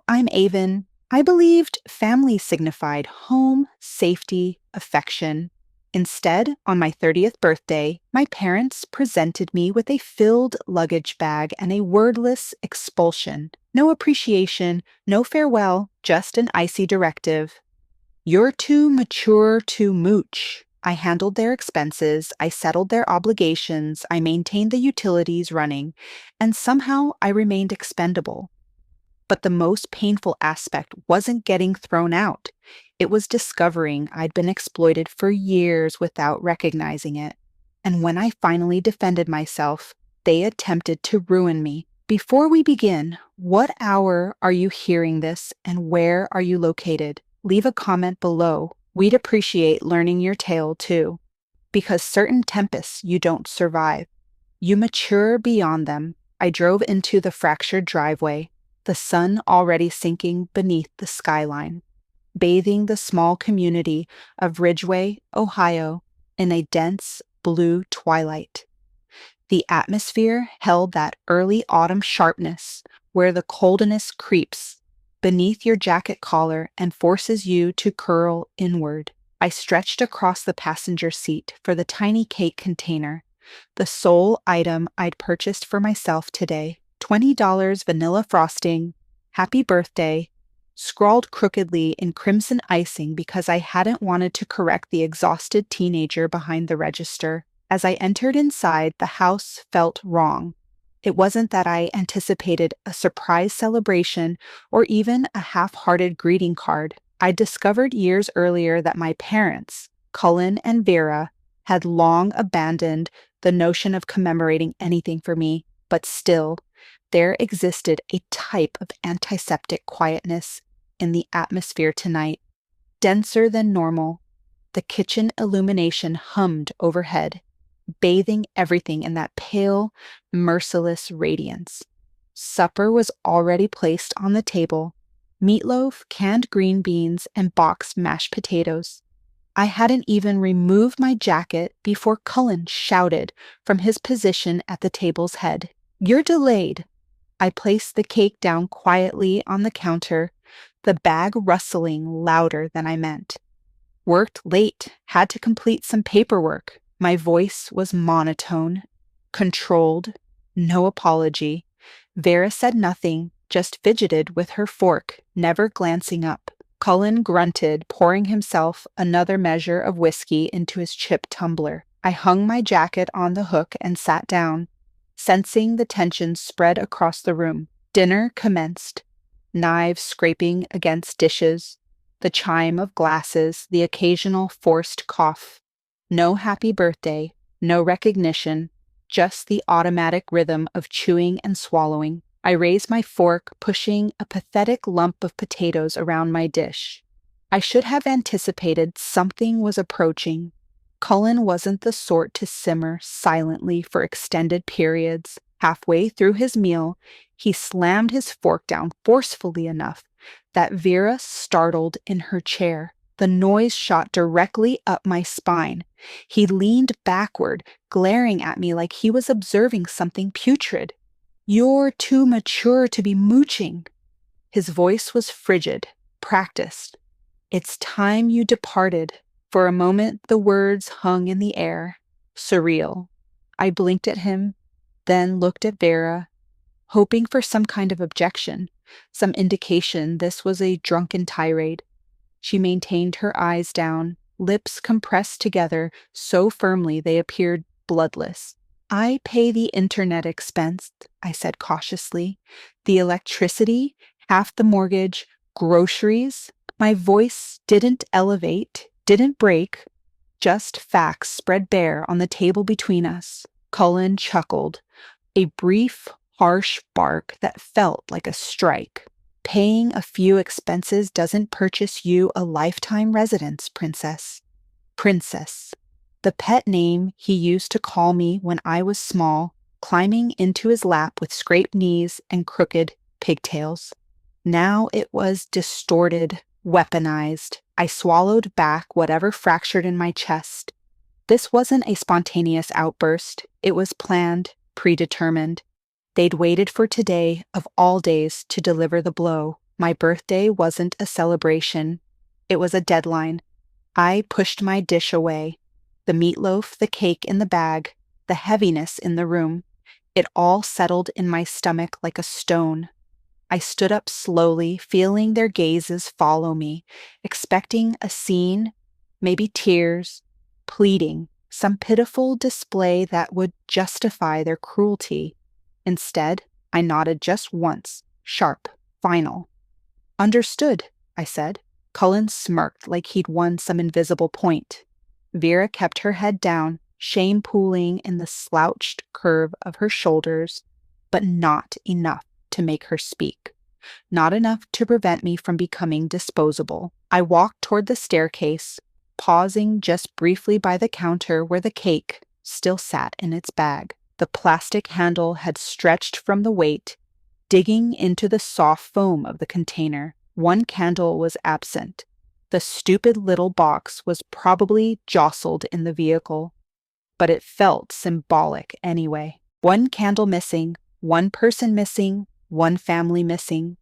I'm Avon. I believed family signified home, safety, affection. Instead, on my 30th birthday, my parents presented me with a filled luggage bag and a wordless expulsion. No appreciation, no farewell, just an icy directive. You're too mature to mooch. I handled their expenses, I settled their obligations, I maintained the utilities running, and somehow I remained expendable. But the most painful aspect wasn't getting thrown out. It was discovering I'd been exploited for years without recognizing it. And when I finally defended myself, they attempted to ruin me. Before we begin, what hour are you hearing this and where are you located? Leave a comment below. We'd appreciate learning your tale too. Because certain tempests you don't survive. You mature beyond them. I drove into the fractured driveway, the sun already sinking beneath the skyline, bathing the small community of Ridgeway, Ohio, in a dense blue twilight. The atmosphere held that early autumn sharpness where the coldness creeps beneath your jacket collar and forces you to curl inward. I stretched across the passenger seat for the tiny cake container, the sole item I'd purchased for myself today. $20 vanilla frosting, happy birthday, scrawled crookedly in crimson icing because I hadn't wanted to correct the exhausted teenager behind the register. As I entered inside, the house felt wrong. It wasn't that I anticipated a surprise celebration or even a half-hearted greeting card. I discovered years earlier that my parents, Cullen and Vera, had long abandoned the notion of commemorating anything for me, but still, there existed a type of antiseptic quietness in the atmosphere tonight, denser than normal. The kitchen illumination hummed overhead, bathing everything in that pale, merciless radiance. Supper was already placed on the table: meatloaf, canned green beans, and boxed mashed potatoes. I hadn't even removed my jacket before Cullen shouted from his position at the table's head, "You're delayed." I placed the cake down quietly on the counter, the bag rustling louder than I meant. Worked late, had to complete some paperwork. My voice was monotone, controlled, no apology. Vera said nothing, just fidgeted with her fork, never glancing up. Cullen grunted, pouring himself another measure of whiskey into his chip tumbler. I hung my jacket on the hook and sat down, sensing the tension spread across the room. Dinner commenced, knives scraping against dishes, the chime of glasses, the occasional forced cough. No happy birthday, no recognition, just the automatic rhythm of chewing and swallowing. I raised my fork, pushing a pathetic lump of potatoes around my dish. I should have anticipated something was approaching. Cullen wasn't the sort to simmer silently for extended periods. Halfway through his meal, he slammed his fork down forcefully enough that Vera startled in her chair. The noise shot directly up my spine. He leaned backward, glaring at me like he was observing something putrid. "You're too mature to be mooching." His voice was frigid, practiced. "It's time you departed." For a moment, the words hung in the air, surreal. I blinked at him, then looked at Vera, hoping for some kind of objection, some indication this was a drunken tirade. She maintained her eyes down, lips compressed together so firmly they appeared bloodless. "I pay the internet expense," I said cautiously. "The electricity, half the mortgage, groceries." My voice didn't elevate, didn't break, just facts spread bare on the table between us. Cullen chuckled, a brief, harsh bark that felt like a strike. "Paying a few expenses doesn't purchase you a lifetime residence, Princess." Princess, the pet name he used to call me when I was small, climbing into his lap with scraped knees and crooked pigtails. Now it was distorted, weaponized. I swallowed back whatever fractured in my chest. This wasn't a spontaneous outburst. It was planned, predetermined. They'd waited for today, of all days, to deliver the blow. My birthday wasn't a celebration. It was a deadline. I pushed my dish away. The meatloaf, the cake in the bag, the heaviness in the room. It all settled in my stomach like a stone. I stood up slowly, feeling their gazes follow me, expecting a scene, maybe tears, pleading, some pitiful display that would justify their cruelty. Instead, I nodded just once, sharp, final. Understood, I said. Cullen smirked like he'd won some invisible point. Vera kept her head down, shame pooling in the slouched curve of her shoulders, but not enough to make her speak. Not enough to prevent me from becoming disposable. I walked toward the staircase, pausing just briefly by the counter where the cake still sat in its bag. The plastic handle had stretched from the weight, digging into the soft foam of the container. One candle was absent. The stupid little box was probably jostled in the vehicle, but it felt symbolic anyway. One candle missing, one person missing, one family missing.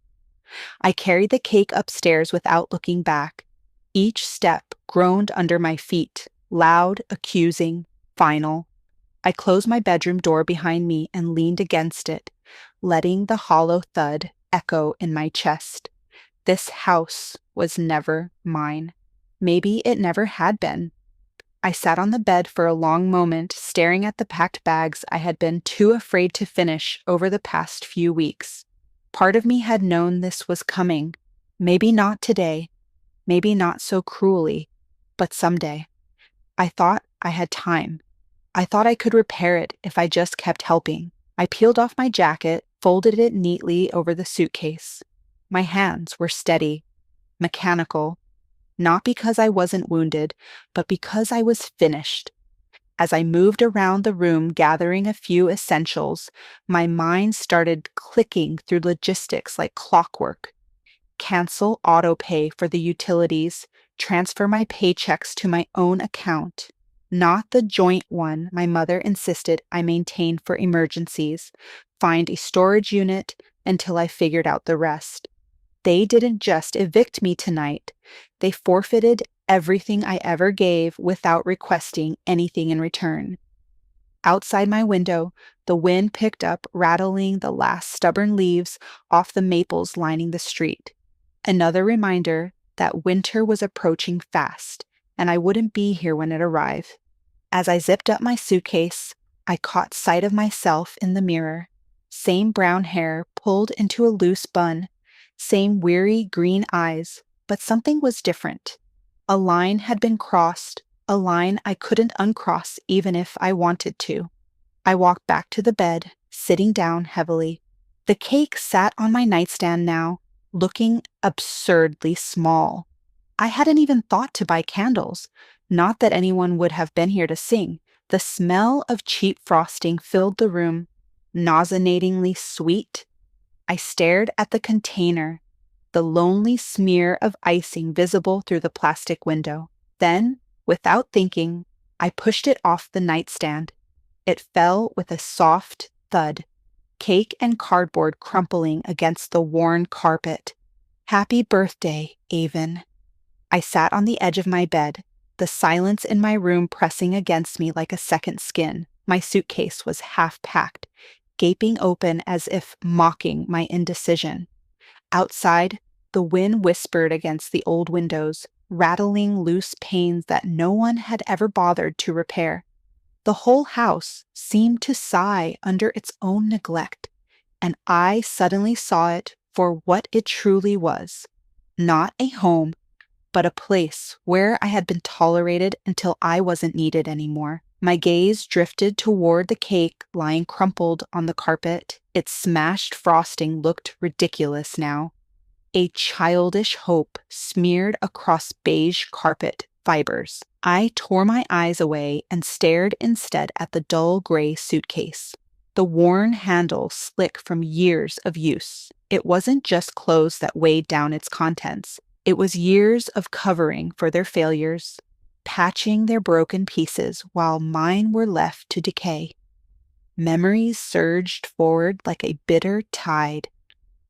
I carried the cake upstairs without looking back. Each step groaned under my feet, loud, accusing, final. I closed my bedroom door behind me and leaned against it, letting the hollow thud echo in my chest. This house was never mine. Maybe it never had been. I sat on the bed for a long moment, staring at the packed bags I had been too afraid to finish over the past few weeks. Part of me had known this was coming. Maybe not today, maybe not so cruelly, but someday. I thought I had time. I thought I could repair it if I just kept helping. I peeled off my jacket, folded it neatly over the suitcase. My hands were steady, mechanical, not because I wasn't wounded, but because I was finished. As I moved around the room gathering a few essentials, my mind started clicking through logistics like clockwork. Cancel autopay for the utilities, transfer my paychecks to my own account, not the joint one my mother insisted I maintain for emergencies, find a storage unit until I figured out the rest. They didn't just evict me tonight, they forfeited everything I ever gave without requesting anything in return. Outside my window, the wind picked up, rattling the last stubborn leaves off the maples lining the street. Another reminder that winter was approaching fast, and I wouldn't be here when it arrived. As I zipped up my suitcase, I caught sight of myself in the mirror. Same brown hair pulled into a loose bun, same weary green eyes, but something was different. A line had been crossed, a line I couldn't uncross even if I wanted to. I walked back to the bed, sitting down heavily. The cake sat on my nightstand now, looking absurdly small. I hadn't even thought to buy candles. Not that anyone would have been here to sing. The smell of cheap frosting filled the room, nauseatingly sweet. I stared at the container, the lonely smear of icing visible through the plastic window. Then, without thinking, I pushed it off the nightstand. It fell with a soft thud, cake and cardboard crumpling against the worn carpet. Happy birthday, Avon. I sat on the edge of my bed, the silence in my room pressing against me like a second skin. My suitcase was half packed, gaping open as if mocking my indecision. Outside, the wind whispered against the old windows, rattling loose panes that no one had ever bothered to repair. The whole house seemed to sigh under its own neglect, and I suddenly saw it for what it truly was. Not a home, but a place where I had been tolerated until I wasn't needed anymore. My gaze drifted toward the cake lying crumpled on the carpet. Its smashed frosting looked ridiculous now. A childish hope smeared across beige carpet fibers. I tore my eyes away and stared instead at the dull gray suitcase. The worn handle slick from years of use. It wasn't just clothes that weighed down its contents. It was years of covering for their failures, patching their broken pieces while mine were left to decay. Memories surged forward like a bitter tide.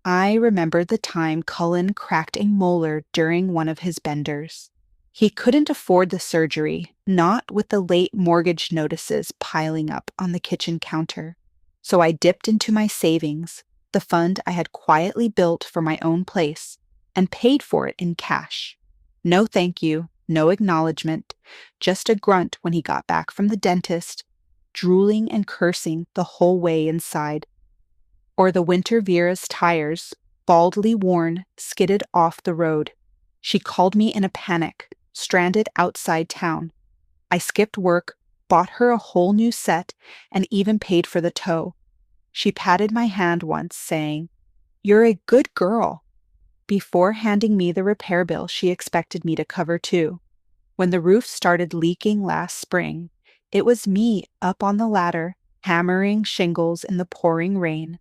I remembered the time Cullen cracked a molar during one of his benders. He couldn't afford the surgery, not with the late mortgage notices piling up on the kitchen counter. So I dipped into my savings, the fund I had quietly built for my own place, and paid for it in cash. No thank you, no acknowledgement, just a grunt when he got back from the dentist, drooling and cursing the whole way inside. Or the winter Vera's tires, baldly worn, skidded off the road. She called me in a panic, stranded outside town. I skipped work, bought her a whole new set, and even paid for the tow. She patted my hand once, saying, "You're a good girl," before handing me the repair bill she expected me to cover too. When the roof started leaking last spring, it was me up on the ladder, hammering shingles in the pouring rain.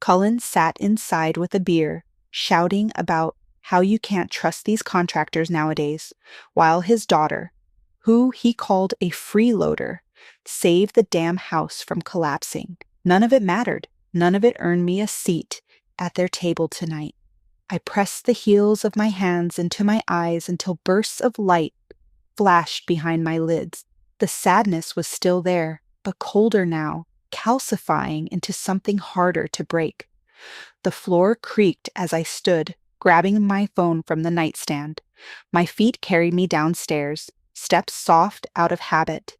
Cullen sat inside with a beer, shouting about how you can't trust these contractors nowadays, while his daughter, who he called a freeloader, saved the damn house from collapsing. None of it mattered. None of it earned me a seat at their table tonight. I pressed the heels of my hands into my eyes until bursts of light flashed behind my lids. The sadness was still there, but colder now, calcifying into something harder to break. The floor creaked as I stood, grabbing my phone from the nightstand. My feet carried me downstairs, steps soft out of habit.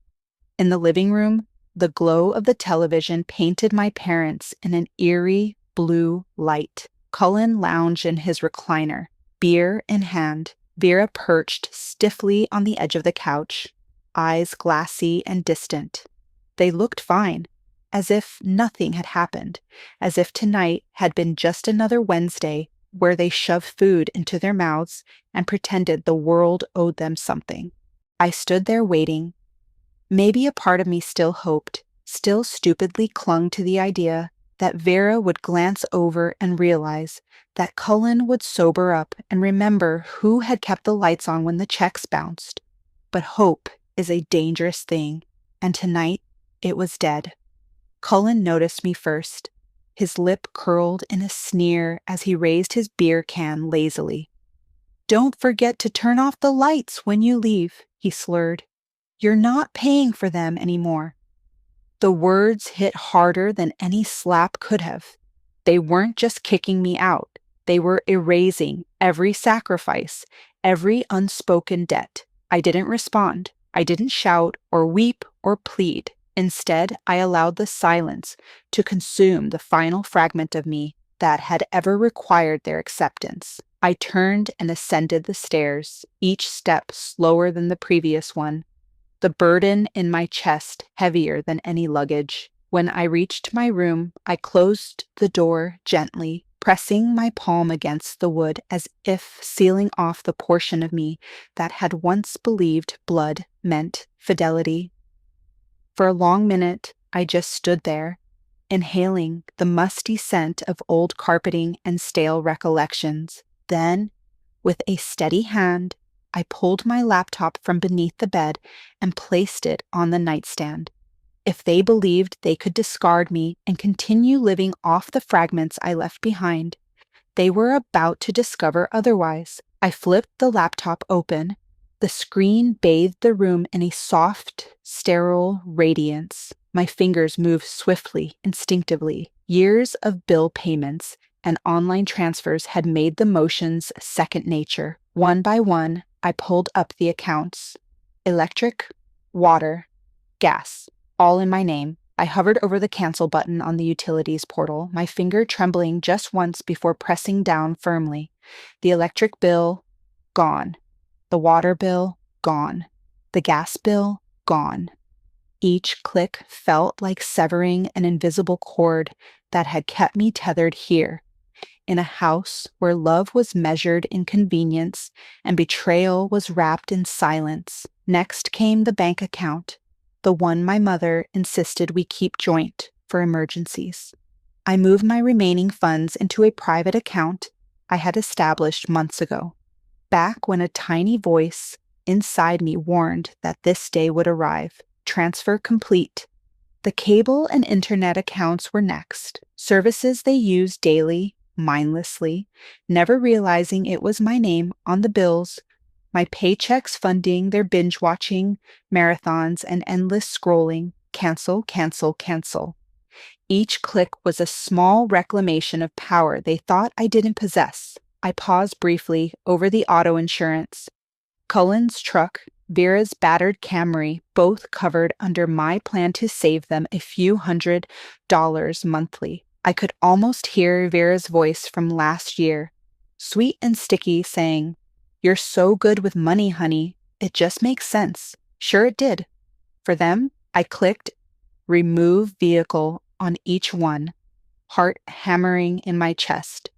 In the living room, the glow of the television painted my parents in an eerie blue light. Cullen lounged in his recliner, beer in hand. Vera perched stiffly on the edge of the couch, eyes glassy and distant. They looked fine, as if nothing had happened, as if tonight had been just another Wednesday where they shoved food into their mouths and pretended the world owed them something. I stood there waiting. Maybe a part of me still hoped, still stupidly clung to the idea that Vera would glance over and realize that Cullen would sober up and remember who had kept the lights on when the checks bounced. But hope is a dangerous thing, and tonight it was dead. Cullen noticed me first. His lip curled in a sneer as he raised his beer can lazily. "Don't forget to turn off the lights when you leave," he slurred. "You're not paying for them anymore." The words hit harder than any slap could have. They weren't just kicking me out. They were erasing every sacrifice, every unspoken debt. I didn't respond. I didn't shout or weep or plead. Instead, I allowed the silence to consume the final fragment of me that had ever required their acceptance. I turned and ascended the stairs, each step slower than the previous one, the burden in my chest heavier than any luggage. When I reached my room, I closed the door gently, pressing my palm against the wood as if sealing off the portion of me that had once believed blood meant fidelity. For a long minute, I just stood there, inhaling the musty scent of old carpeting and stale recollections. Then, with a steady hand, I pulled my laptop from beneath the bed and placed it on the nightstand. If they believed they could discard me and continue living off the fragments I left behind, they were about to discover otherwise. I flipped the laptop open. The screen bathed the room in a soft, sterile radiance. My fingers moved swiftly, instinctively. Years of bill payments and online transfers had made the motions second nature. One by one, I pulled up the accounts. Electric, water, gas, all in my name. I hovered over the cancel button on the utilities portal, my finger trembling just once before pressing down firmly. The electric bill, gone. The water bill, gone. The gas bill, gone. Each click felt like severing an invisible cord that had kept me tethered here, in a house where love was measured in convenience and betrayal was wrapped in silence. Next came the bank account, the one my mother insisted we keep joint for emergencies. I moved my remaining funds into a private account I had established months ago, back when a tiny voice inside me warned that this day would arrive. Transfer complete. The cable and internet accounts were next, services they used daily, mindlessly, never realizing it was my name on the bills, my paychecks funding their binge watching, marathons, and endless scrolling. Cancel, cancel, cancel. Each click was a small reclamation of power they thought I didn't possess. I paused briefly over the auto insurance. Cullen's truck, Vera's battered Camry, both covered under my plan to save them a few $100s monthly. I could almost hear Vera's voice from last year, sweet and sticky, saying, "You're so good with money, honey. It just makes sense." Sure it did. For them, I clicked remove vehicle on each one, heart hammering in my chest,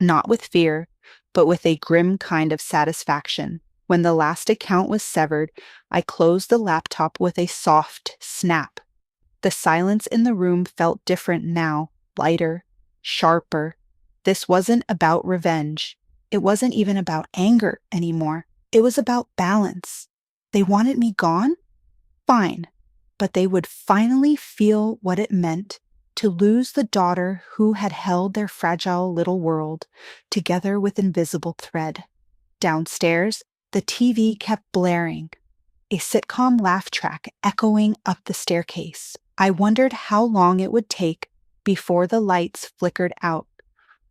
not with fear, but with a grim kind of satisfaction. When the last account was severed, I closed the laptop with a soft snap. The silence in the room felt different now, lighter, sharper. This wasn't about revenge. It wasn't even about anger anymore. It was about balance. They wanted me gone? Fine. But they would finally feel what it meant to lose the daughter who had held their fragile little world together with invisible thread. Downstairs, the TV kept blaring, a sitcom laugh track echoing up the staircase. I wondered how long it would take before the lights flickered out,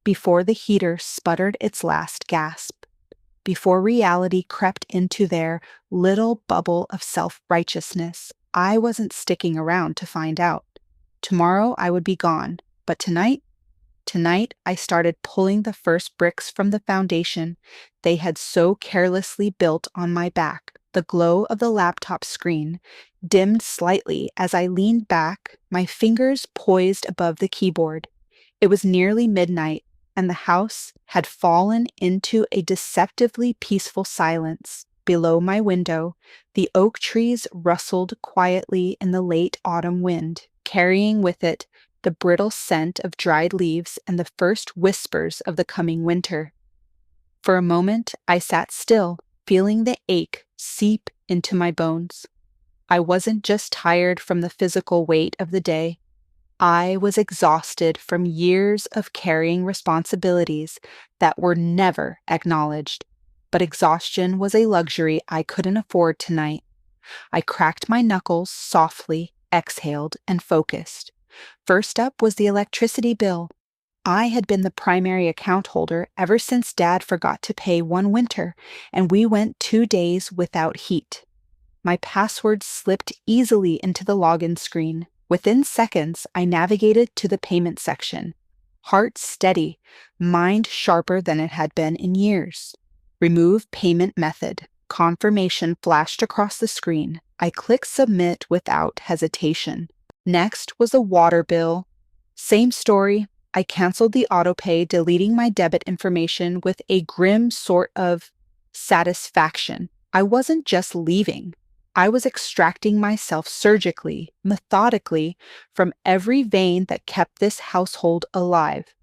before the heater sputtered its last gasp, before reality crept into their little bubble of self-righteousness. I wasn't sticking around to find out. Tomorrow I would be gone, but tonight I started pulling the first bricks from the foundation they had so carelessly built on my back. The glow of the laptop screen dimmed slightly as I leaned back, my fingers poised above the keyboard. It was nearly midnight, and the house had fallen into a deceptively peaceful silence. Below my window, the oak trees rustled quietly in the late autumn wind, carrying with it the brittle scent of dried leaves and the first whispers of the coming winter. For a moment, I sat still, feeling the ache seep into my bones. I wasn't just tired from the physical weight of the day. I was exhausted from years of carrying responsibilities that were never acknowledged. But exhaustion was a luxury I couldn't afford tonight. I cracked my knuckles softly, exhaled, and focused. First up was the electricity bill. I had been the primary account holder ever since Dad forgot to pay one winter, and we went 2 days without heat. My password slipped easily into the login screen. Within seconds, I navigated to the payment section. Heart steady, mind sharper than it had been in years. Remove payment method. Confirmation flashed across the screen. I clicked submit without hesitation. Next was the water bill. Same story. I canceled the autopay, deleting my debit information with a grim sort of satisfaction. I wasn't just leaving. I was extracting myself surgically, methodically, from every vein that kept this household alive.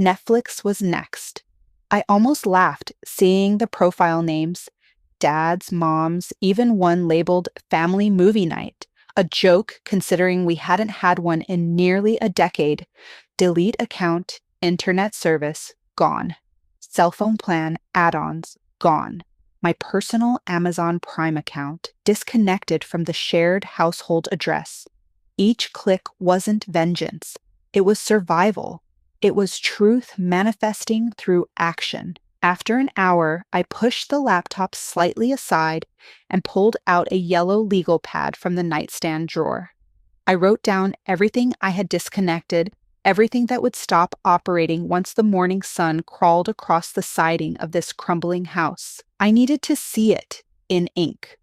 Netflix was next. I almost laughed seeing the profile names, Dad's, Mom's, even one labeled Family Movie Night. A joke considering we hadn't had one in nearly a decade. Delete account, internet service, gone. Cell phone plan, add-ons, gone. My personal Amazon Prime account, disconnected from the shared household address. Each click wasn't vengeance. It was survival. It was truth manifesting through action. After an hour, I pushed the laptop slightly aside and pulled out a yellow legal pad from the nightstand drawer. I wrote down everything I had disconnected, everything that would stop operating once the morning sun crawled across the siding of this crumbling house. I needed to see it in ink,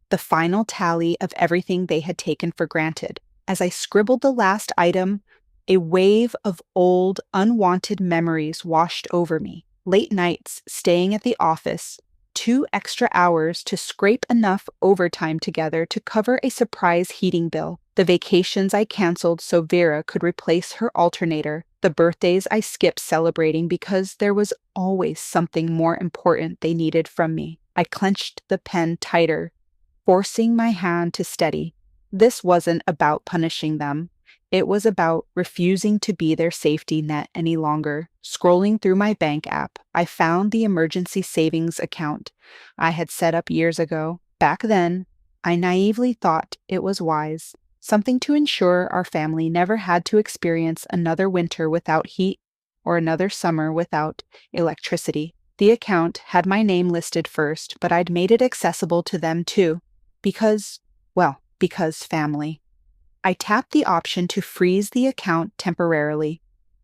the final tally of everything they had taken for granted. As I scribbled the last item, a wave of old, unwanted memories washed over me. Late nights, staying at the office, 2 extra hours to scrape enough overtime together to cover a surprise heating bill, the vacations I canceled so Vera could replace her alternator, the birthdays I skipped celebrating because there was always something more important they needed from me. I clenched the pen tighter, forcing my hand to steady. This wasn't about punishing them. It was about refusing to be their safety net any longer. Scrolling through my bank app, I found the emergency savings account I had set up years ago. Back then, I naively thought it was wise, something to ensure our family never had to experience another winter without heat or another summer without electricity. The account had my name listed first, but I'd made it accessible to them too, because, because family. I tapped the option to freeze the account temporarily.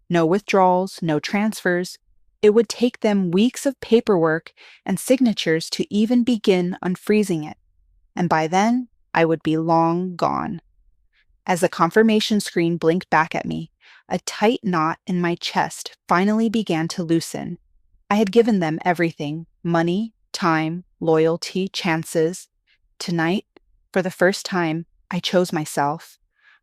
No withdrawals, no transfers. It would take them weeks of paperwork and signatures to even begin unfreezing it. And by then, I would be long gone. As the confirmation screen blinked back at me, a tight knot in my chest finally began to loosen. I had given them everything: money, time, loyalty, chances. Tonight, for the first time, I chose myself.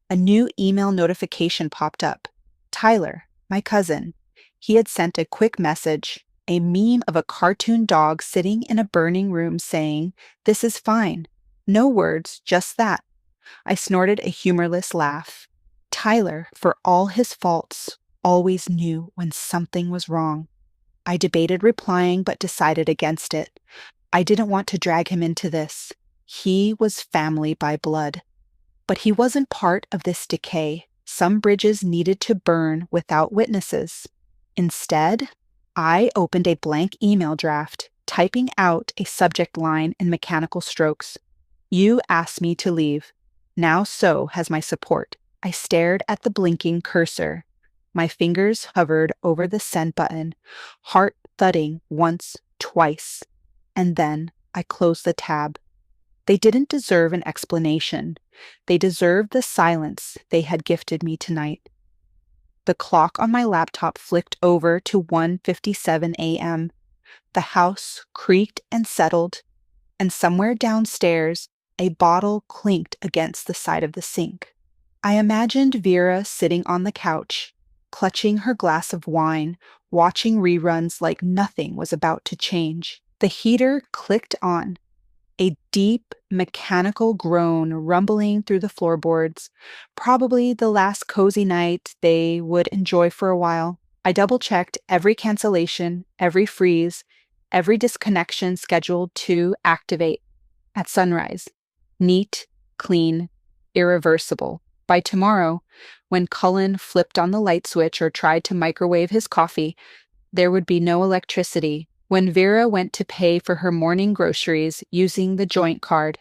A new email notification popped up. Tyler, my cousin. He had sent a quick message, a meme of a cartoon dog sitting in a burning room saying, "This is fine." No words, just that. I snorted a humorless laugh. Tyler, for all his faults, always knew when something was wrong. I debated replying, but decided against it. I didn't want to drag him into this. He was family by blood. But he wasn't part of this decay. Some bridges needed to burn without witnesses. Instead, I opened a blank email draft, typing out a subject line in mechanical strokes. "You asked me to leave. Now so has my support." I stared at the blinking cursor. My fingers hovered over the send button, heart thudding once, twice, and then I closed the tab. They didn't deserve an explanation. They deserved the silence they had gifted me tonight. The clock on my laptop flicked over to 1:57 a.m. The house creaked and settled, and somewhere downstairs, a bottle clinked against the side of the sink. I imagined Vera sitting on the couch, clutching her glass of wine, watching reruns like nothing was about to change. The heater clicked on, a deep, mechanical groan rumbling through the floorboards, probably the last cozy night they would enjoy for a while. I double-checked every cancellation, every freeze, every disconnection scheduled to activate at sunrise. Neat, clean, irreversible. By tomorrow, when Cullen flipped on the light switch or tried to microwave his coffee, there would be no electricity. When Vera went to pay for her morning groceries using the joint card,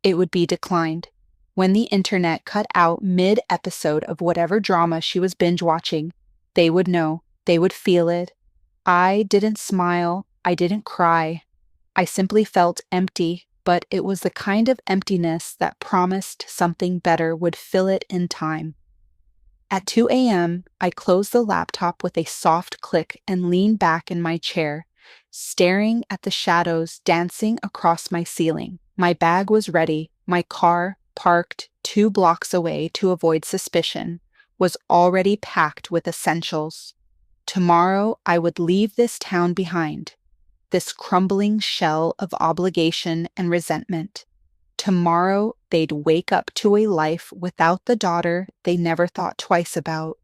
it would be declined. When the internet cut out mid-episode of whatever drama she was binge-watching, they would know. They would feel it. I didn't smile. I didn't cry. I simply felt empty, but it was the kind of emptiness that promised something better would fill it in time. At 2 a.m., I closed the laptop with a soft click and leaned back in my chair, staring at the shadows dancing across my ceiling. My bag was ready. My car, parked 2 blocks away to avoid suspicion, was already packed with essentials. Tomorrow, I would leave this town behind, this crumbling shell of obligation and resentment. Tomorrow, they'd wake up to a life without the daughter they never thought twice about.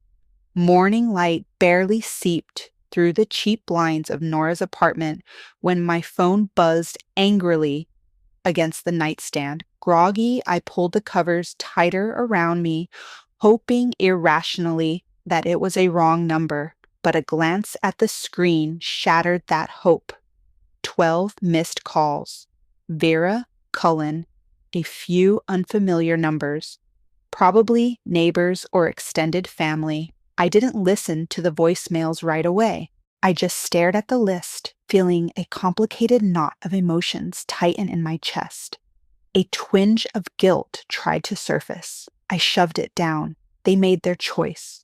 Morning light barely seeped through the cheap blinds of Nora's apartment when my phone buzzed angrily against the nightstand. Groggy, I pulled the covers tighter around me, hoping irrationally that it was a wrong number, but a glance at the screen shattered that hope. 12 missed calls. Vera, Cullen, a few unfamiliar numbers. Probably neighbors or extended family. I didn't listen to the voicemails right away. I just stared at the list, feeling a complicated knot of emotions tighten in my chest. A twinge of guilt tried to surface. I shoved it down. They made their choice.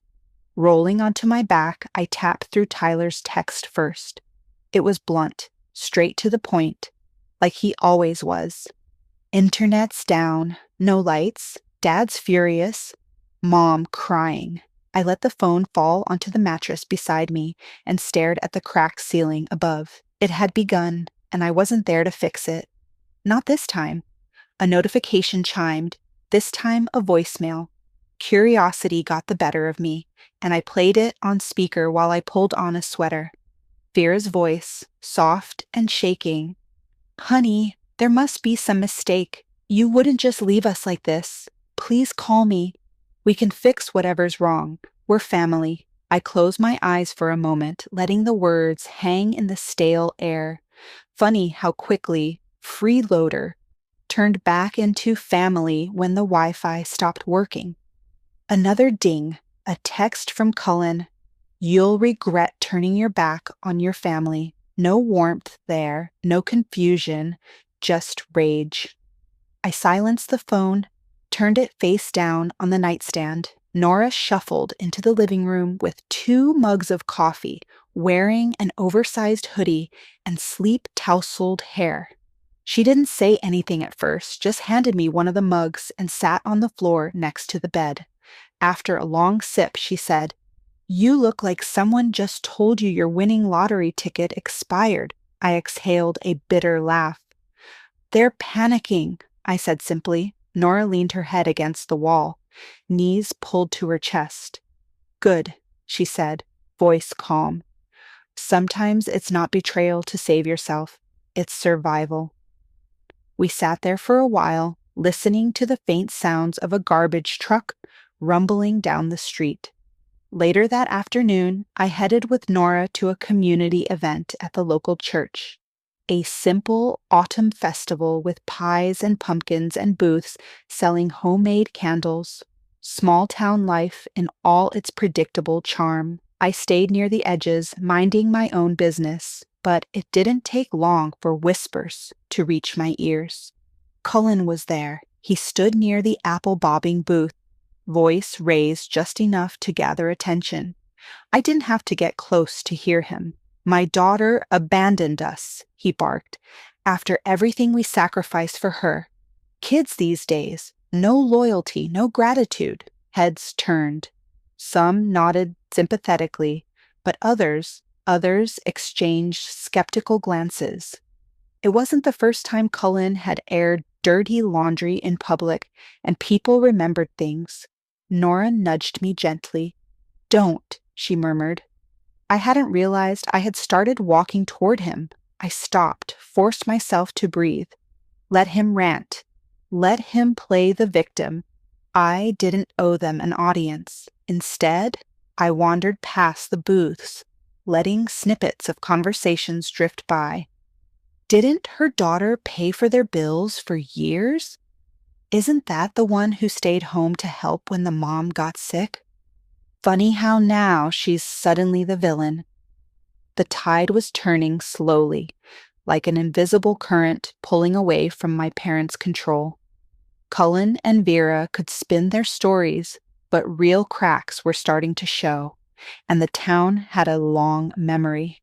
Rolling onto my back, I tapped through Tyler's text first. It was blunt, straight to the point, like he always was. "Internet's down. No lights. Dad's furious. Mom crying." I let the phone fall onto the mattress beside me and stared at the cracked ceiling above. It had begun, and I wasn't there to fix it. Not this time. A notification chimed, this time a voicemail. Curiosity got the better of me, and I played it on speaker while I pulled on a sweater. Vera's voice, soft and shaking. Honey, there must be some mistake. You wouldn't just leave us like this. Please call me. We can fix whatever's wrong. We're family. I closed my eyes for a moment, letting the words hang in the stale air. Funny how quickly freeloader turned back into family when the Wi-Fi stopped working. Another ding, a text from Cullen. You'll regret turning your back on your family. No warmth there, no confusion, just rage. I silenced the phone, turned it face down on the nightstand. Nora shuffled into the living room with 2 mugs of coffee, wearing an oversized hoodie and sleep-tousled hair. She didn't say anything at first, just handed me one of the mugs and sat on the floor next to the bed. After a long sip, she said, You look like someone just told you your winning lottery ticket expired. I exhaled a bitter laugh. They're panicking, I said simply. Nora leaned her head against the wall, knees pulled to her chest. Good, she said, voice calm. Sometimes it's not betrayal to save yourself. It's survival. We sat there for a while, listening to the faint sounds of a garbage truck rumbling down the street. Later that afternoon, I headed with Nora to a community event at the local church. A simple autumn festival with pies and pumpkins and booths selling homemade candles. Small town life in all its predictable charm. I stayed near the edges, minding my own business, but it didn't take long for whispers to reach my ears. Cullen was there. He stood near the apple-bobbing booth, voice raised just enough to gather attention. I didn't have to get close to hear him. My daughter abandoned us, he barked, after everything we sacrificed for her. Kids these days, no loyalty, no gratitude. Heads turned. Some nodded sympathetically, but others exchanged skeptical glances. It wasn't the first time Cullen had aired dirty laundry in public, and people remembered things. Nora nudged me gently. Don't, she murmured. I hadn't realized I had started walking toward him. I stopped, forced myself to breathe. Let him rant. Let him play the victim. I didn't owe them an audience. Instead, I wandered past the booths, letting snippets of conversations drift by. Didn't her daughter pay for their bills for years? Isn't that the one who stayed home to help when the mom got sick? Funny how now she's suddenly the villain. The tide was turning slowly, like an invisible current pulling away from my parents' control. Cullen and Vera could spin their stories, but real cracks were starting to show, and the town had a long memory.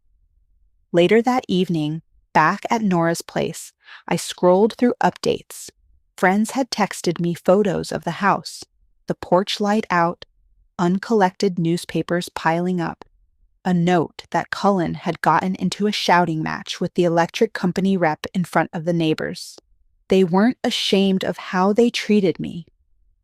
Later that evening, back at Nora's place, I scrolled through updates. Friends had texted me photos of the house, the porch light out, uncollected newspapers piling up, a note that Cullen had gotten into a shouting match with the electric company rep in front of the neighbors. They weren't ashamed of how they treated me.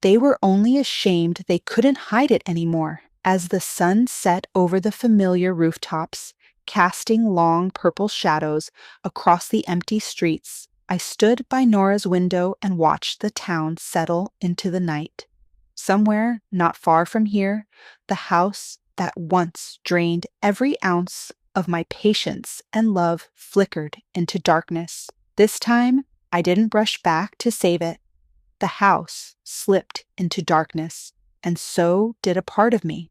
They were only ashamed they couldn't hide it anymore. As the sun set over the familiar rooftops, casting long purple shadows across the empty streets, I stood by Nora's window and watched the town settle into the night. Somewhere not far from here, the house that once drained every ounce of my patience and love flickered into darkness. This time, I didn't rush back to save it. The house slipped into darkness, and so did a part of me.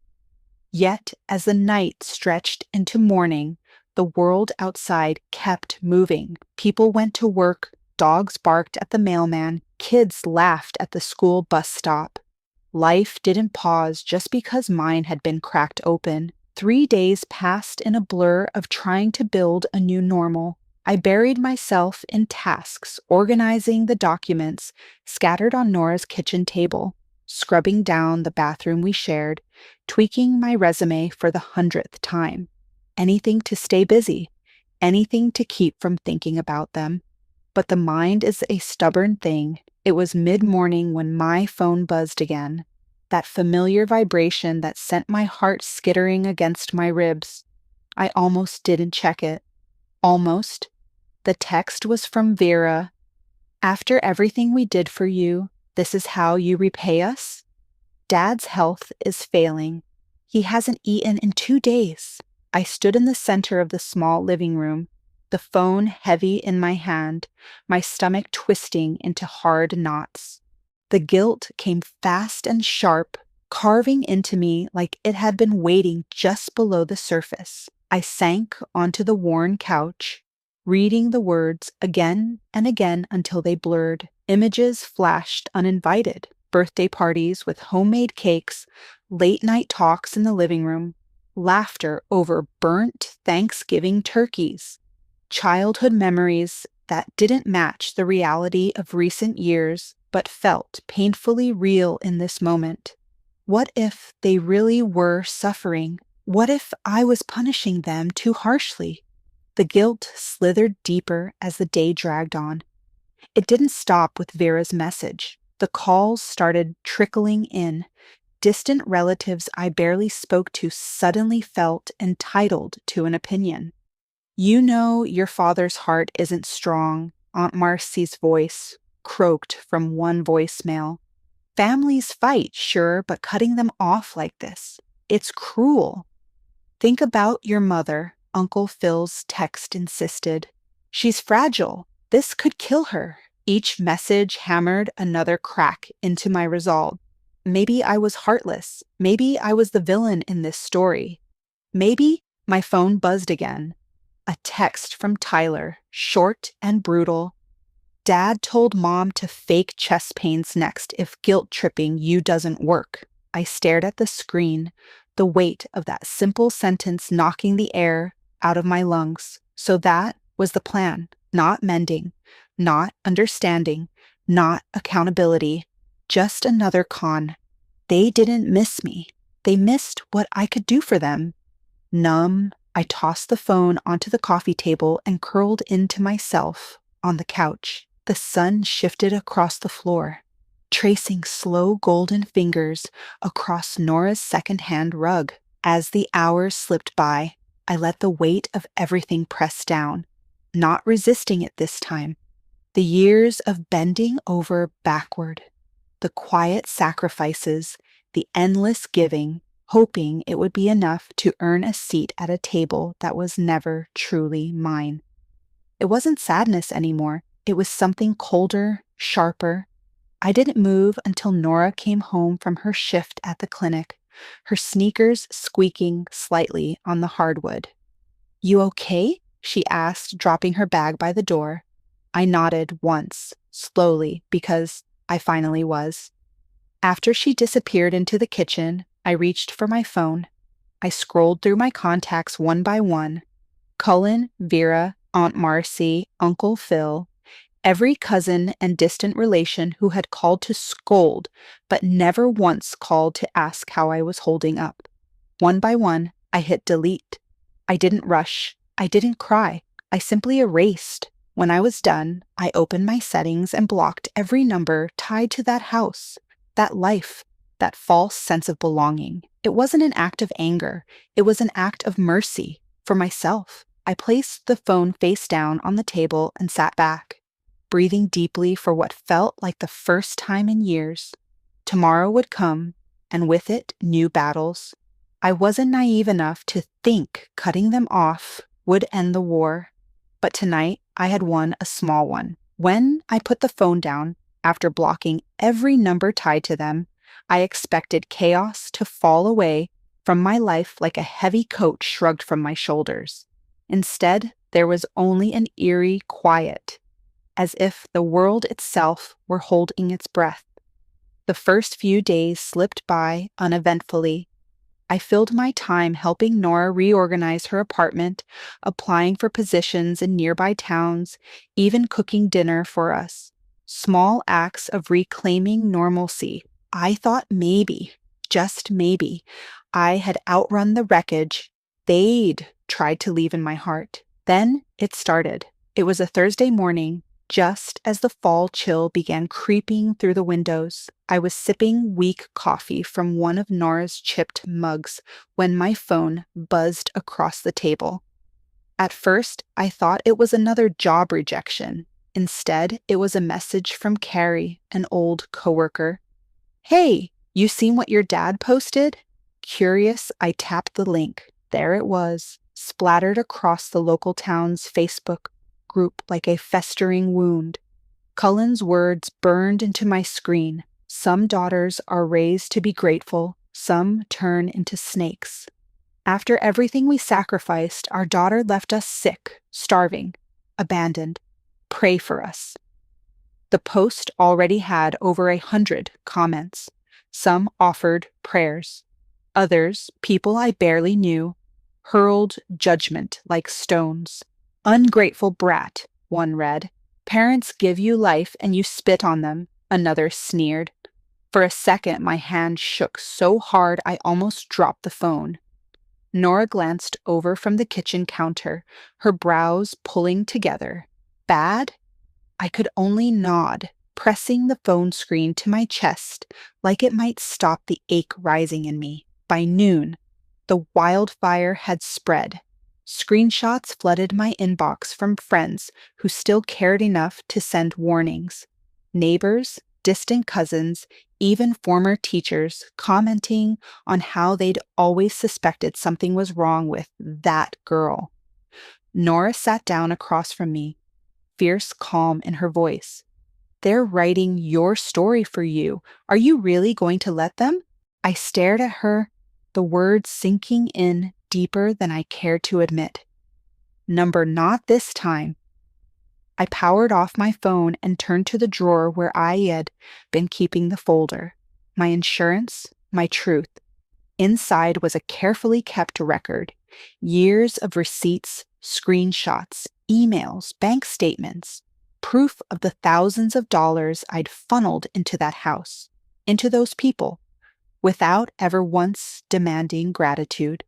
Yet, as the night stretched into morning, the world outside kept moving. People went to work, dogs barked at the mailman, kids laughed at the school bus stop. Life didn't pause just because mine had been cracked open. 3 days passed in a blur of trying to build a new normal. I buried myself in tasks, organizing the documents scattered on Nora's kitchen table, scrubbing down the bathroom we shared, tweaking my resume for the 100th time. Anything to stay busy, anything to keep from thinking about them. But the mind is a stubborn thing. It was mid-morning when my phone buzzed again. that familiar vibration that sent my heart skittering against my ribs. I almost didn't check it. Almost. The text was from Vera. "After everything we did for you, this is how you repay us? Dad's health is failing. He hasn't eaten in 2 days." I stood in the center of the small living room, the phone heavy in my hand, my stomach twisting into hard knots. The guilt came fast and sharp, carving into me like it had been waiting just below the surface. I sank onto the worn couch, reading the words again and again until they blurred. Images flashed uninvited: birthday parties with homemade cakes, late night talks in the living room, laughter over burnt Thanksgiving turkeys, childhood memories that didn't match the reality of recent years but felt painfully real in this moment. What if they really were suffering? What if I was punishing them too harshly? The guilt slithered deeper as the day dragged on. It didn't stop with Vera's message. The calls started trickling in. Distant relatives I barely spoke to suddenly felt entitled to an opinion. "You know your father's heart isn't strong," Aunt Marcy's voice croaked from one voicemail. "Families fight, sure, but cutting them off like this, it's cruel." "Think about your mother," Uncle Phil's text insisted. "She's fragile. This could kill her." Each message hammered another crack into my resolve. Maybe I was heartless. Maybe I was the villain in this story. Maybe my phone buzzed again. A text from Tyler, short and brutal. "Dad told Mom to fake chest pains next if guilt tripping you doesn't work." I stared at the screen, the weight of that simple sentence knocking the air out of my lungs. So that was the plan. Not mending, not understanding, not accountability. Just another con. They didn't miss me. They missed what I could do for them. Numb, I tossed the phone onto the coffee table and curled into myself on the couch. The sun shifted across the floor, tracing slow golden fingers across Nora's secondhand rug. As the hours slipped by, I let the weight of everything press down, not resisting it this time. The years of bending over backward, the quiet sacrifices, the endless giving, hoping it would be enough to earn a seat at a table that was never truly mine. It wasn't sadness anymore. It was something colder, sharper. I didn't move until Nora came home from her shift at the clinic, her sneakers squeaking slightly on the hardwood. "You okay?" she asked, dropping her bag by the door. I nodded once, slowly, because I finally was. After she disappeared into the kitchen, I reached for my phone. I scrolled through my contacts one by one. Cullen, Vera, Aunt Marcy, Uncle Phil, every cousin and distant relation who had called to scold, but never once called to ask how I was holding up. One by one, I hit delete. I didn't rush. I didn't cry. I simply erased. When I was done, I opened my settings and blocked every number tied to that house, that life, that false sense of belonging. It wasn't an act of anger. It was an act of mercy for myself. I placed the phone face down on the table and sat back, breathing deeply for what felt like the first time in years. Tomorrow would come, and with it, new battles. I wasn't naive enough to think cutting them off would end the war, but tonight I had won a small one. When I put the phone down, after blocking every number tied to them, I expected chaos to fall away from my life like a heavy coat shrugged from my shoulders. Instead, there was only an eerie quiet, as if the world itself were holding its breath. The first few days slipped by uneventfully. I filled my time helping Nora reorganize her apartment, applying for positions in nearby towns, even cooking dinner for us. Small acts of reclaiming normalcy. I thought maybe, just maybe, I had outrun the wreckage they'd tried to leave in my heart. Then it started. It was a Thursday morning. Just as the fall chill began creeping through the windows, I was sipping weak coffee from one of Nora's chipped mugs when my phone buzzed across the table. At first, I thought it was another job rejection. Instead, it was a message from Carrie, an old coworker. "Hey, you seen what your dad posted?" Curious, I tapped the link. There it was, splattered across the local town's Facebook group like a festering wound. Cullen's words burned into my screen. Some daughters are raised to be grateful, some turn into snakes. After everything we sacrificed, our daughter left us sick, starving, abandoned. Pray for us. The post already had over 100 comments. Some offered prayers. Others, people I barely knew, hurled judgment like stones. "Ungrateful brat," one read. "Parents give you life and you spit on them," another sneered. For a second, my hand shook so hard I almost dropped the phone. Nora glanced over from the kitchen counter, her brows pulling together. Bad? I could only nod, pressing the phone screen to my chest like it might stop the ache rising in me. By noon, the wildfire had spread. Screenshots flooded my inbox from friends who still cared enough to send warnings. Neighbors, distant cousins, even former teachers commenting on how they'd always suspected something was wrong with that girl. Nora sat down across from me, fierce calm in her voice. "They're writing your story for you. Are you really going to let them?" I stared at her, the words sinking in deeper than I cared to admit. "Number not this time." I powered off my phone and turned to the drawer where I had been keeping the folder. My insurance, my truth. Inside was a carefully kept record. Years of receipts, screenshots, emails, bank statements. Proof of the thousands of dollars I'd funneled into that house, into those people, without ever once demanding gratitude.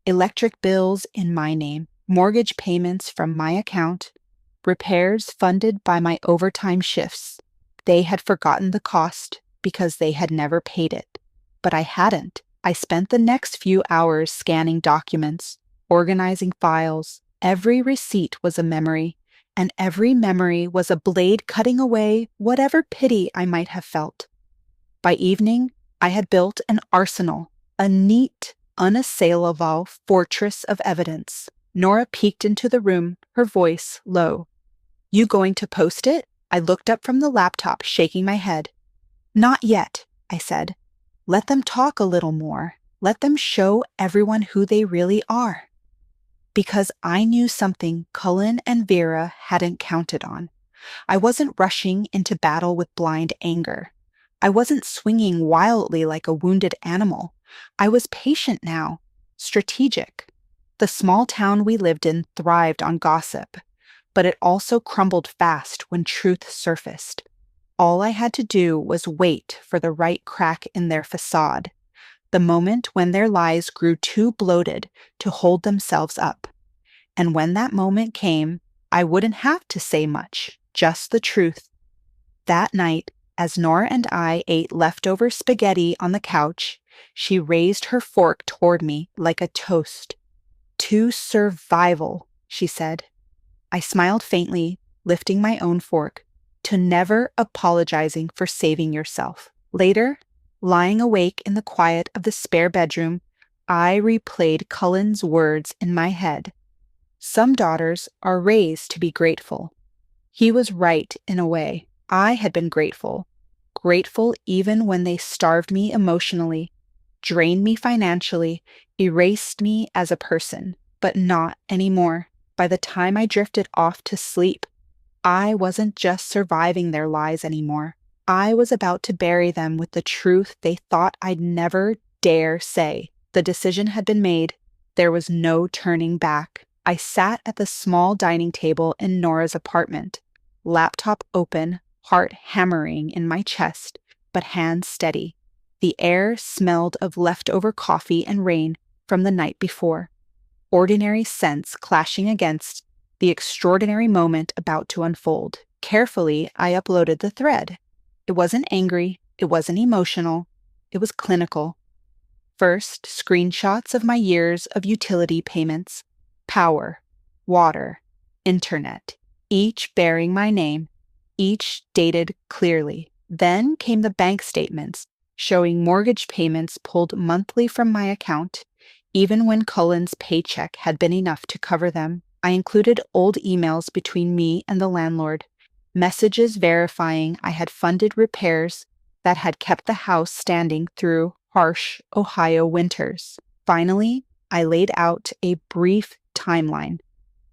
Electric bills in my name, mortgage payments from my account, repairs funded by my overtime shifts. They had forgotten the cost because they had never paid it. But I hadn't. I spent the next few hours scanning documents, organizing files. Every receipt was a memory, and every memory was a blade cutting away whatever pity I might have felt. By evening, I had built an arsenal, a neat, unassailable fortress of evidence. Nora peeked into the room, her voice low. "You going to post it?" I looked up from the laptop, shaking my head. "Not yet," I said. "Let them talk a little more. Let them show everyone who they really are." Because I knew something Cullen and Vera hadn't counted on. I wasn't rushing into battle with blind anger. I wasn't swinging wildly like a wounded animal. I was patient now, strategic. The small town we lived in thrived on gossip, but it also crumbled fast when truth surfaced. All I had to do was wait for the right crack in their facade, the moment when their lies grew too bloated to hold themselves up. And when that moment came, I wouldn't have to say much, just the truth. That night, as Nora and I ate leftover spaghetti on the couch, she raised her fork toward me like a toast. "To survival," she said. I smiled faintly, lifting my own fork. "To never apologizing for saving yourself." Later, lying awake in the quiet of the spare bedroom, I replayed Cullen's words in my head. Some daughters are raised to be grateful. He was right in a way. I had been grateful even when they starved me emotionally, drained me financially, erased me as a person, but not anymore. By the time I drifted off to sleep, I wasn't just surviving their lies anymore. I was about to bury them with the truth they thought I'd never dare say. The decision had been made. There was no turning back. I sat at the small dining table in Nora's apartment, laptop open, heart hammering in my chest, but hands steady. The air smelled of leftover coffee and rain from the night before. Ordinary scents clashing against the extraordinary moment about to unfold. Carefully, I uploaded the thread. It wasn't angry, it wasn't emotional, it was clinical. First, screenshots of my years of utility payments, power, water, internet, each bearing my name, each dated clearly. Then came the bank statements showing mortgage payments pulled monthly from my account, even when Cullen's paycheck had been enough to cover them. I included old emails between me and the landlord, messages verifying I had funded repairs that had kept the house standing through harsh Ohio winters. Finally, I laid out a brief timeline.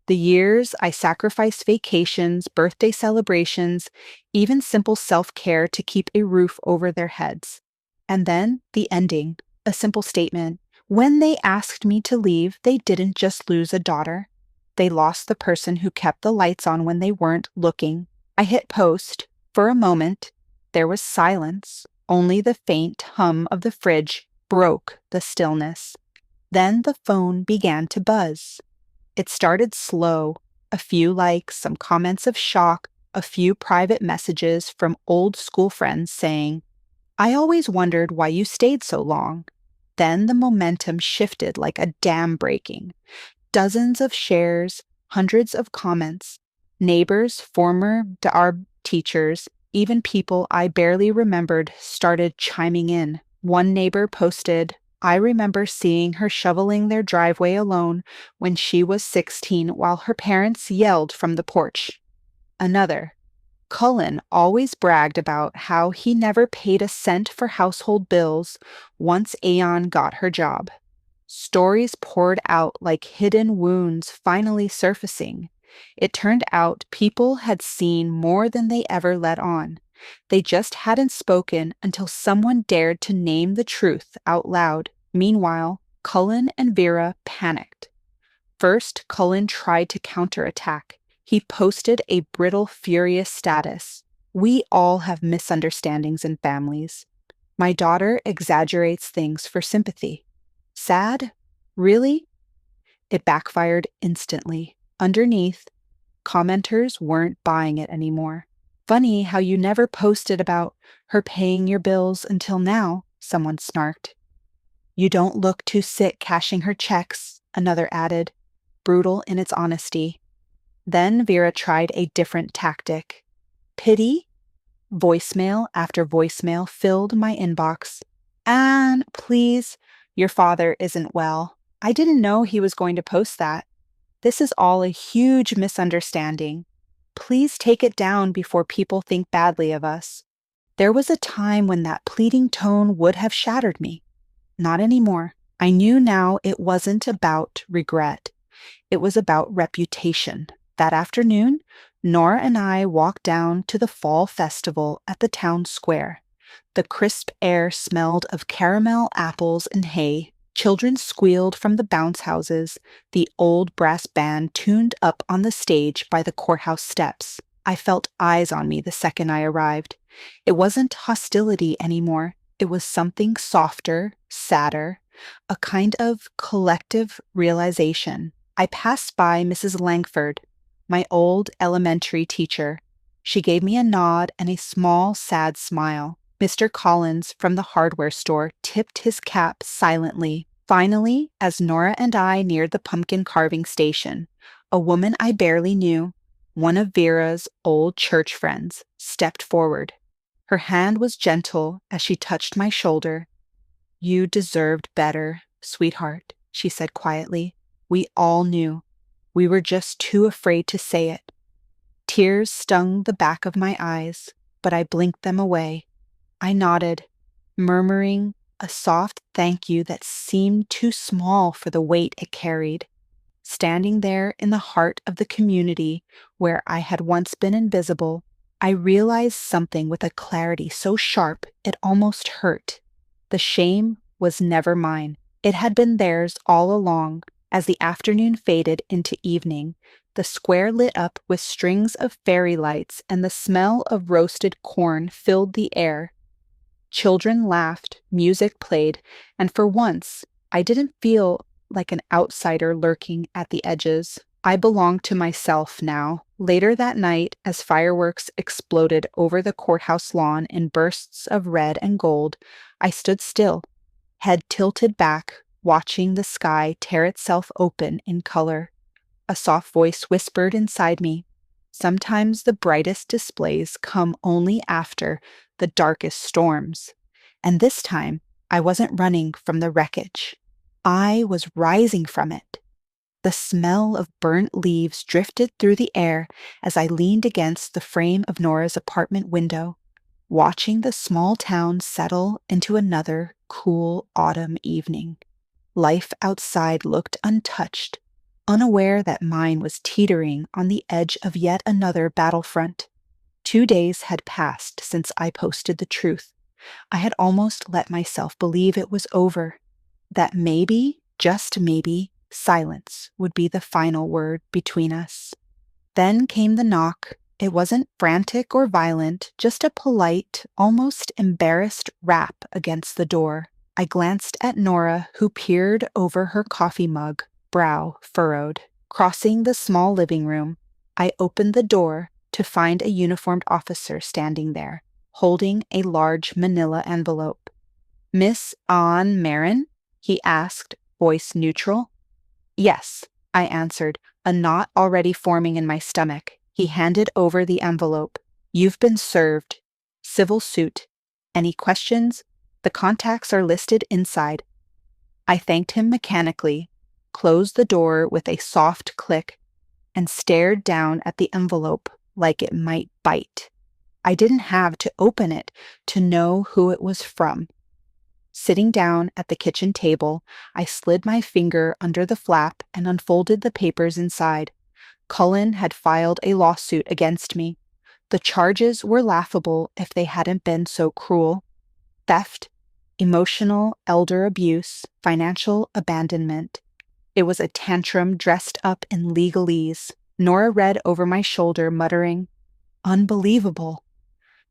The years I sacrificed vacations, birthday celebrations, even simple self-care to keep a roof over their heads. And then the ending, a simple statement. When they asked me to leave, they didn't just lose a daughter. They lost the person who kept the lights on when they weren't looking. I hit post. For a moment, there was silence. Only the faint hum of the fridge broke the stillness. Then the phone began to buzz. It started slow, a few likes, some comments of shock, a few private messages from old school friends saying, "I always wondered why you stayed so long." Then the momentum shifted like a dam breaking. Dozens of shares, hundreds of comments. Neighbors, former DARB teachers, even people I barely remembered started chiming in. One neighbor posted, "I remember seeing her shoveling their driveway alone when she was 16 while her parents yelled from the porch." Another, "Cullen always bragged about how he never paid a cent for household bills once Aeon got her job." Stories poured out like hidden wounds finally surfacing. It turned out people had seen more than they ever let on. They just hadn't spoken until someone dared to name the truth out loud. Meanwhile, Cullen and Vera panicked. First, Cullen tried to counterattack. He posted a brittle, furious status. "We all have misunderstandings in families. My daughter exaggerates things for sympathy." Sad? Really? It backfired instantly. Underneath, commenters weren't buying it anymore. "Funny how you never posted about her paying your bills until now," someone snarked. "You don't look too sick cashing her checks," another added, brutal in its honesty. Then Vera tried a different tactic. Pity? Voicemail after voicemail filled my inbox. "Anne, please, your father isn't well. I didn't know he was going to post that. This is all a huge misunderstanding. Please take it down before people think badly of us." There was a time when that pleading tone would have shattered me. Not anymore. I knew now it wasn't about regret. It was about reputation. That afternoon, Nora and I walked down to the fall festival at the town square. The crisp air smelled of caramel apples and hay. Children squealed from the bounce houses. The old brass band tuned up on the stage by the courthouse steps. I felt eyes on me the second I arrived. It wasn't hostility anymore. It was something softer, sadder, a kind of collective realization. I passed by Mrs. Langford, my old elementary teacher. She gave me a nod and a small, sad smile. Mr. Collins from the hardware store tipped his cap silently. Finally, as Nora and I neared the pumpkin carving station, a woman I barely knew, one of Vera's old church friends, stepped forward. Her hand was gentle as she touched my shoulder. "You deserved better, sweetheart," she said quietly. "We all knew. We were just too afraid to say it." Tears stung the back of my eyes, but I blinked them away. I nodded, murmuring a soft thank you that seemed too small for the weight it carried. Standing there in the heart of the community where I had once been invisible, I realized something with a clarity so sharp it almost hurt. The shame was never mine. It had been theirs all along. As the afternoon faded into evening, the square lit up with strings of fairy lights and the smell of roasted corn filled the air. Children laughed, music played, and for once, I didn't feel like an outsider lurking at the edges. I belonged to myself now. Later that night, as fireworks exploded over the courthouse lawn in bursts of red and gold, I stood still, head tilted back, watching the sky tear itself open in color. A soft voice whispered inside me, "Sometimes the brightest displays come only after the darkest storms." And this time, I wasn't running from the wreckage. I was rising from it. The smell of burnt leaves drifted through the air as I leaned against the frame of Nora's apartment window, watching the small town settle into another cool autumn evening. Life outside looked untouched, unaware that mine was teetering on the edge of yet another battlefront. 2 days had passed since I posted the truth. I had almost let myself believe it was over, that maybe, just maybe, silence would be the final word between us. Then came the knock. It wasn't frantic or violent, just a polite, almost embarrassed rap against the door. I glanced at Nora, who peered over her coffee mug, brow furrowed. Crossing the small living room, I opened the door to find a uniformed officer standing there, holding a large manila envelope. "Miss Ann Marin?" he asked, voice neutral. "Yes," I answered, a knot already forming in my stomach. He handed over the envelope. "You've been served. Civil suit. Any questions? The contacts are listed inside." I thanked him mechanically, closed the door with a soft click, and stared down at the envelope like it might bite. I didn't have to open it to know who it was from. Sitting down at the kitchen table, I slid my finger under the flap and unfolded the papers inside. Cullen had filed a lawsuit against me. The charges were laughable if they hadn't been so cruel. Theft, emotional elder abuse, financial abandonment. It was a tantrum dressed up in legalese. Nora read over my shoulder, muttering, "Unbelievable.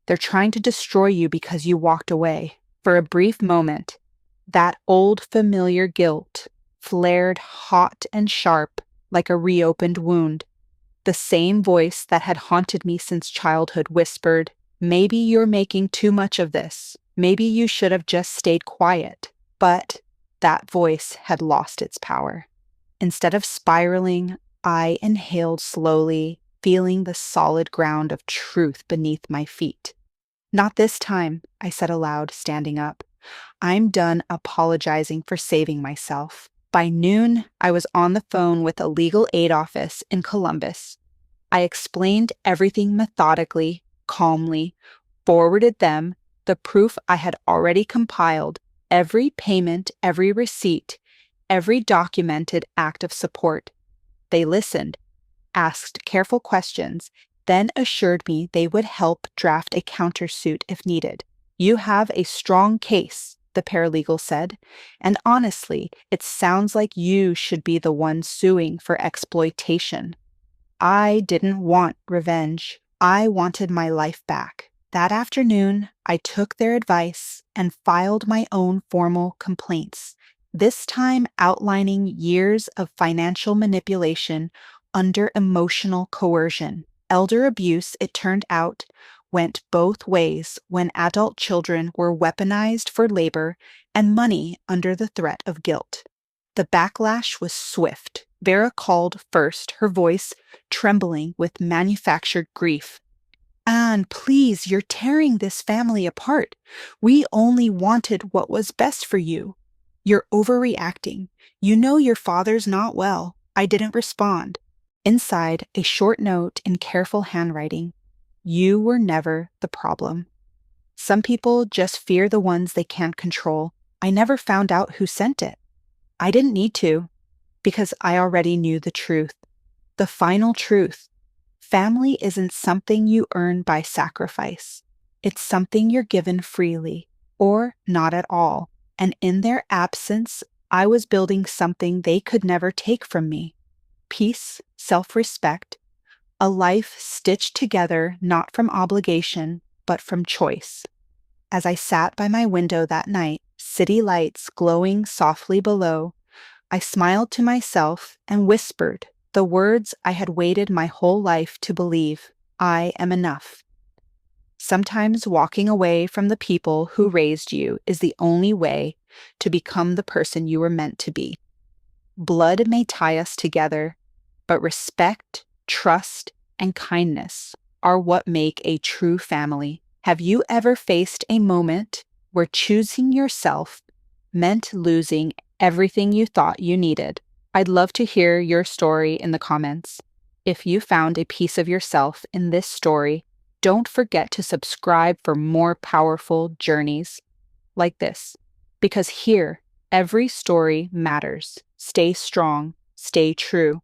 They're trying to destroy you because you walked away." For a brief moment, that old familiar guilt flared hot and sharp like a reopened wound. The same voice that had haunted me since childhood whispered, "Maybe you're making too much of this. Maybe you should have just stayed quiet." But that voice had lost its power. Instead of spiraling, I inhaled slowly, feeling the solid ground of truth beneath my feet. "Not this time," I said aloud, standing up. "I'm done apologizing for saving myself." By noon, I was on the phone with a legal aid office in Columbus. I explained everything methodically, calmly, forwarded them the proof I had already compiled, every payment, every receipt, every documented act of support. They listened, asked careful questions, then assured me they would help draft a countersuit if needed. "You have a strong case," the paralegal said, "and honestly, it sounds like you should be the one suing for exploitation." I didn't want revenge. I wanted my life back. That afternoon, I took their advice and filed my own formal complaints, this time outlining years of financial manipulation under emotional coercion. Elder abuse, it turned out, went both ways when adult children were weaponized for labor and money under the threat of guilt. The backlash was swift. Vera called first, her voice trembling with manufactured grief. "Anne, please, you're tearing this family apart. We only wanted what was best for you. You're overreacting. You know your father's not well." I didn't respond. Inside, a short note in careful handwriting. "You were never the problem. Some people just fear the ones they can't control. I never found out who sent it. I didn't need to, because I already knew the truth. The final truth. Family isn't something you earn by sacrifice. It's something you're given freely, or not at all. And in their absence, I was building something they could never take from me. Peace, self-respect, a life stitched together not from obligation, but from choice." As I sat by my window that night, city lights glowing softly below, I smiled to myself and whispered the words I had waited my whole life to believe: I am enough. Sometimes walking away from the people who raised you is the only way to become the person you were meant to be. Blood may tie us together, but respect, trust, and kindness are what make a true family. Have you ever faced a moment where choosing yourself meant losing everything you thought you needed? I'd love to hear your story in the comments. If you found a piece of yourself in this story, don't forget to subscribe for more powerful journeys like this, because here, every story matters. Stay strong, stay true.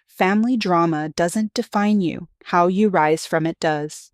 Family drama doesn't define you. How you rise from it does.